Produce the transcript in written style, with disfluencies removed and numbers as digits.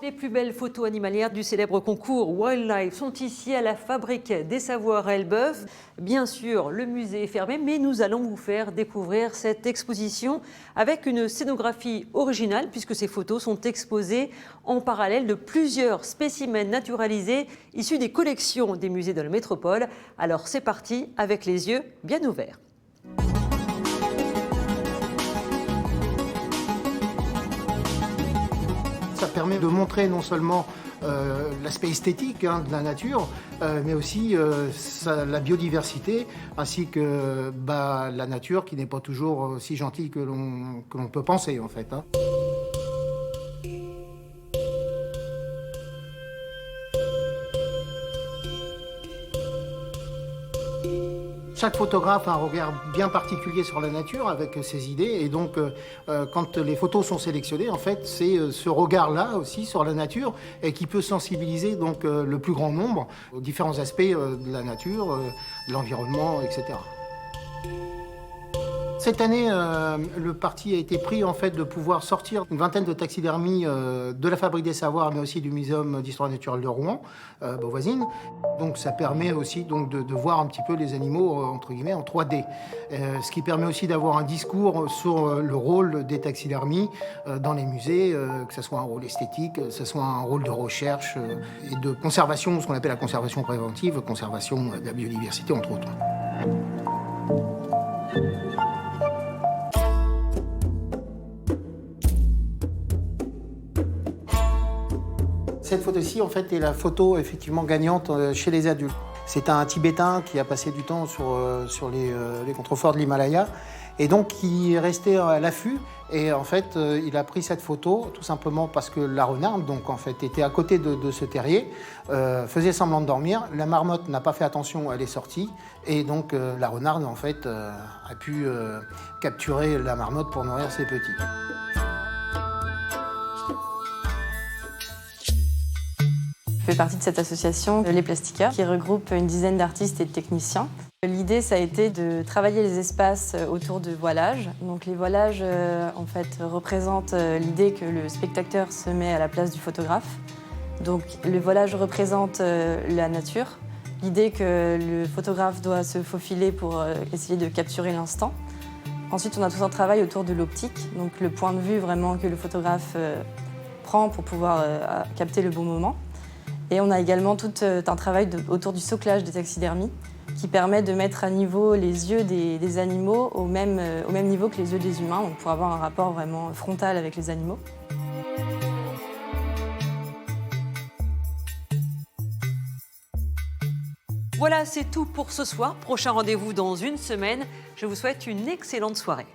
Les plus belles photos animalières du célèbre concours Wildlife sont ici à la Fabrique des Savoirs à Elbeuf. Bien sûr, le musée est fermé, mais nous allons vous faire découvrir cette exposition avec une scénographie originale puisque ces photos sont exposées en parallèle de plusieurs spécimens naturalisés issus des collections des musées de la métropole. Alors c'est parti avec les yeux bien ouverts. Ça permet de montrer non seulement l'aspect esthétique de la nature, mais aussi la biodiversité, ainsi que la nature qui n'est pas toujours aussi gentille que l'on peut penser en fait. Chaque photographe a un regard bien particulier sur la nature avec ses idées et donc quand les photos sont sélectionnées, en fait, c'est ce regard-là aussi sur la nature et qui peut sensibiliser donc le plus grand nombre aux différents aspects de la nature, de l'environnement, etc. Cette année, le parti a été pris en fait de pouvoir sortir une vingtaine de taxidermies de la Fabrique des Savoirs, mais aussi du Muséum d'histoire naturelle de Rouen, Beauvoisine. Donc ça permet aussi donc, de voir un petit peu les animaux entre guillemets en 3D. Ce qui permet aussi d'avoir un discours sur le rôle des taxidermies dans les musées, que ce soit un rôle esthétique, que ce soit un rôle de recherche et de conservation, ce qu'on appelle la conservation préventive, conservation de la biodiversité entre autres. Cette photo-ci, en fait, est la photo effectivement gagnante chez les adultes. C'est un Tibétain qui a passé du temps sur les contreforts de l'Himalaya et donc qui est resté à l'affût. Et en fait, il a pris cette photo tout simplement parce que la renarde, donc en fait, était à côté de ce terrier, faisait semblant de dormir. La marmotte n'a pas fait attention, elle est sortie et donc la renarde en fait a pu capturer la marmotte pour nourrir ses petits. Je fais partie de cette association, Les Plastiqueurs, qui regroupe une dizaine d'artistes et de techniciens. L'idée, ça a été de travailler les espaces autour de voilages. Donc les voilages, en fait, représentent l'idée que le spectateur se met à la place du photographe. Donc le voilage représente la nature, l'idée que le photographe doit se faufiler pour essayer de capturer l'instant. Ensuite, on a tout un travail autour de l'optique, donc le point de vue vraiment que le photographe prend pour pouvoir capter le bon moment. Et on a également tout un travail autour du soclage des taxidermies qui permet de mettre à niveau les yeux des animaux au même niveau que les yeux des humains, donc pour avoir un rapport vraiment frontal avec les animaux. Voilà, c'est tout pour ce soir. Prochain rendez-vous dans une semaine. Je vous souhaite une excellente soirée.